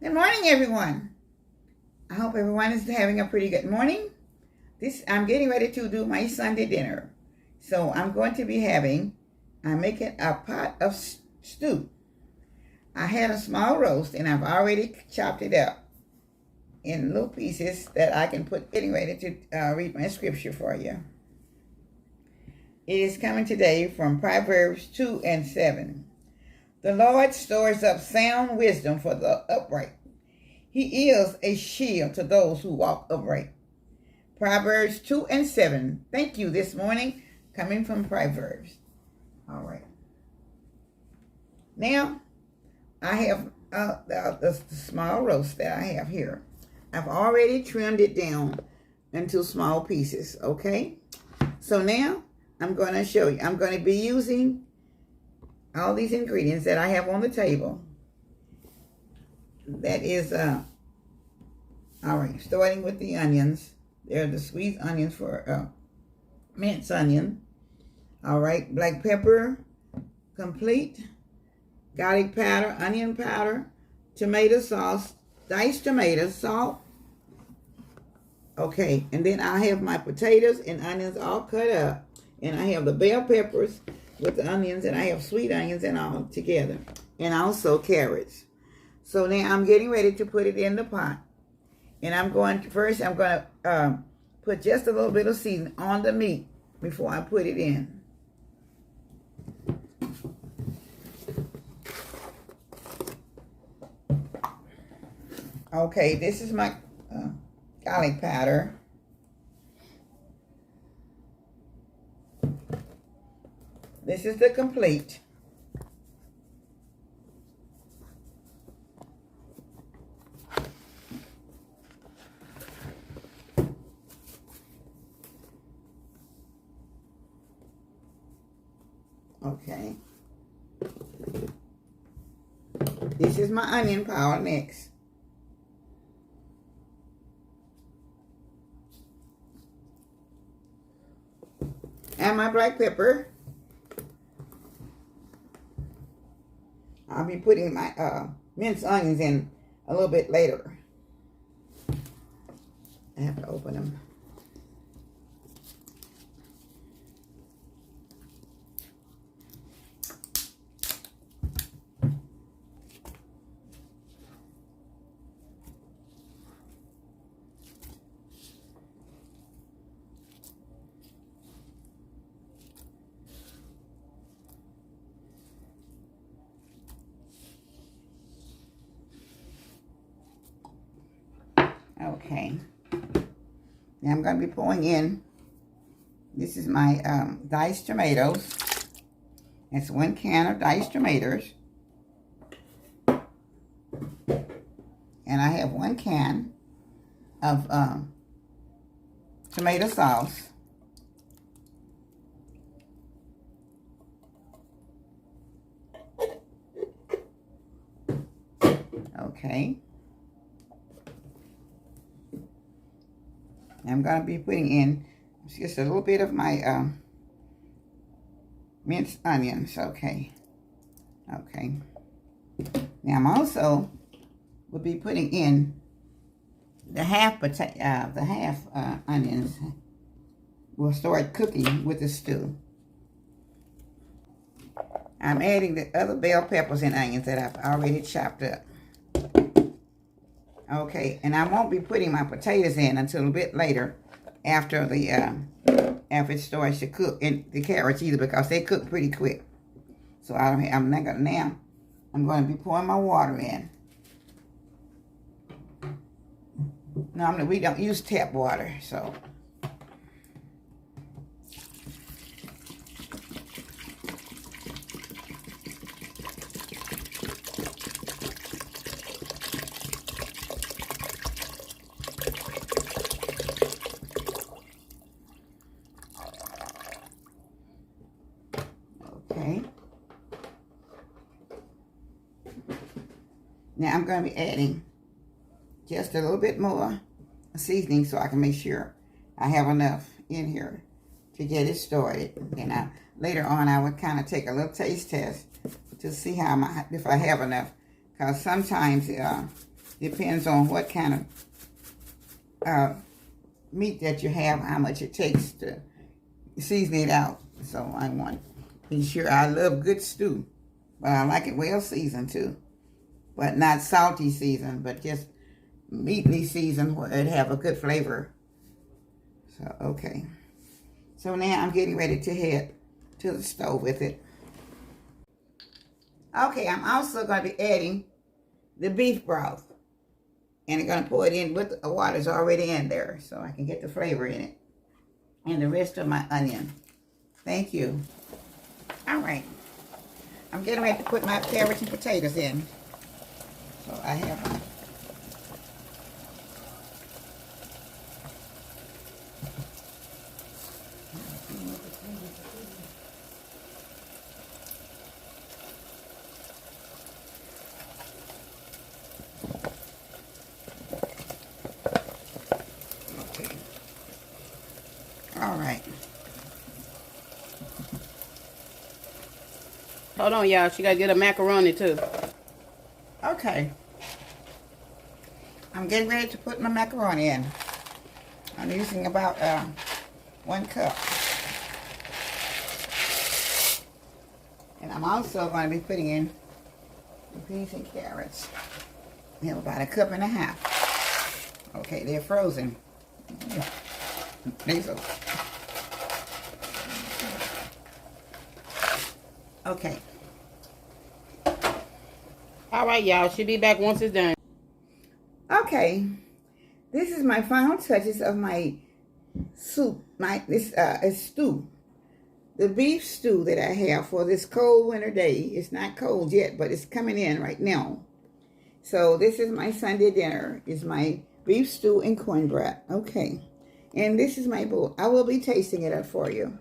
Good morning, everyone. I hope everyone is having a pretty good morning. I'm getting ready to do my Sunday dinner. So I'm going to be I'm making a pot of stew. I had a small roast and I've already chopped it up in little pieces that I can getting ready to read my scripture for you. It is coming today from Proverbs 2:7. The Lord stores up sound wisdom for the upright. He is a shield to those who walk upright. Proverbs 2:7. Thank you this morning, coming from Proverbs. All right. Now, I have the small roast that I have here. I've already trimmed it down into small pieces, okay? So now, I'm going to show you. I'm going to be using all these ingredients that I have on the table. That is, all right, starting with the onions. They're the sweet onions for minced onion. All right, black pepper, complete, garlic powder, onion powder, tomato sauce, diced tomatoes, salt. Okay, and then I have my potatoes and onions all cut up. And I have the bell peppers with the onions, and I have sweet onions and all together. And also carrots. So now I'm getting ready to put it in the pot. And I'm going to put just a little bit of seasoning on the meat before I put it in. Okay, this is my garlic powder. This is the complete. Okay. This is my onion powder next. And my black pepper. I'll be putting my minced onions in a little bit later. I have to open them. Okay, now I'm going to be pouring in, this is my diced tomatoes. It's 1 can of diced tomatoes. And I have 1 can of tomato sauce. Okay. I'm going to be putting in just a little bit of my minced onions. Okay. Okay. Now I'm also will be putting in the half onions. We'll start cooking with the stew. I'm adding the other bell peppers and onions that I've already chopped up. Okay, and I won't be putting my potatoes in until a bit later after after it starts to cook, and the carrots either, because they cook pretty quick. So I'm not gonna now. I'm going to be pouring my water in. Normally we don't use tap water, so. Okay. Now I'm going to be adding just a little bit more seasoning so I can make sure I have enough in here to get it started. And later on I would kind of take a little taste test to see if I have enough. Because sometimes depends on what kind of meat that you have, how much it takes to season it out. So I want to be sure. I love good stew, but I like it well seasoned too. But not salty seasoned, but just meatly seasoned where it have a good flavor. So, okay. So now I'm getting ready to head to the stove with it. Okay, I'm also going to be adding the beef broth. And I'm going to pour it in with the water's already in there so I can get the flavor in it. And the rest of my onion. Thank you. All right. I'm getting ready to put my carrots and potatoes in. So I have my all right. Hold on, y'all. She got to get a macaroni, too. Okay. I'm getting ready to put my macaroni in. I'm using about 1 cup. And I'm also going to be putting in the peas and carrots. I have about 1.5 cups. Okay, they're frozen. These are. Okay. All right, y'all. She'll be back once it's done. Okay. This is my final touches of my soup. This stew. The beef stew that I have for this cold winter day. It's not cold yet, but it's coming in right now. So this is my Sunday dinner. It's my beef stew and cornbread. Okay. And this is my bowl. I will be tasting it up for you.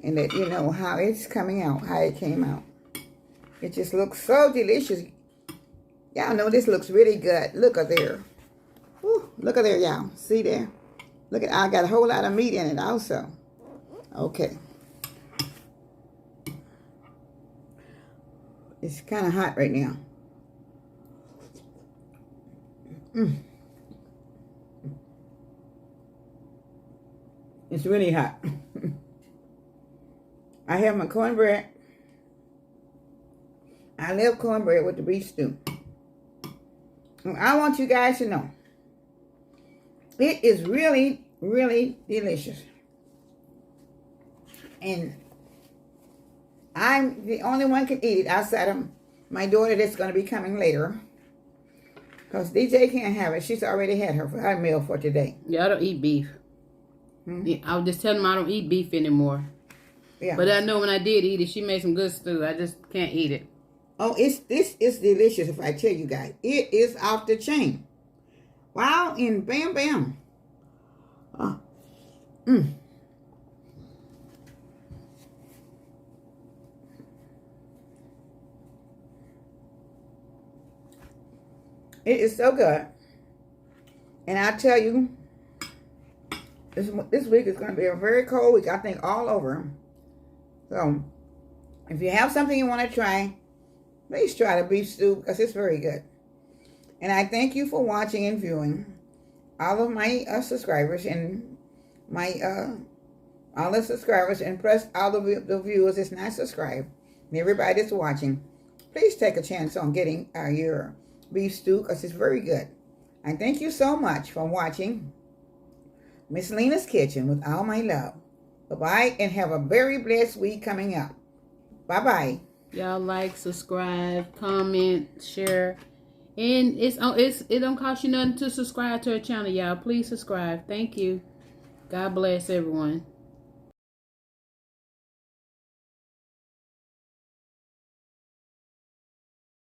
And let you know how it's coming out, how it came out. It just looks so delicious. Y'all know this looks really good. Look at there. Whew, look at there, y'all. See there? Look at, I got a whole lot of meat in it also. Okay. It's kind of hot right now. It's really hot. I have my cornbread. I love cornbread with the beef stew. I want you guys to know, it is really, really delicious. And I'm the only one can eat it outside of my daughter that's going to be coming later. Because DJ can't have it. She's already had her meal for today. Yeah, I don't eat beef. I was just telling them I don't eat beef anymore. Yeah. But I know when I did eat it, she made some good stew. I just can't eat it. Oh, this is delicious if I tell you guys. It is off the chain. Wow, and bam, bam. It is so good. And I tell you, this week is going to be a very cold week, I think, all over. So, if you have something you want to try, please try the beef stew because it's very good. And I thank you for watching and viewing. All of my subscribers and my all the subscribers and plus all the viewers that's not subscribed and everybody that's watching. Please take a chance on getting your beef stew because it's very good. I thank you so much for watching Miss Lena's Kitchen with all my love. Bye-bye and have a very blessed week coming up. Bye-bye. Y'all like, subscribe, comment, share. And it don't cost you nothing to subscribe to our channel, y'all. Please subscribe. Thank you. God bless everyone.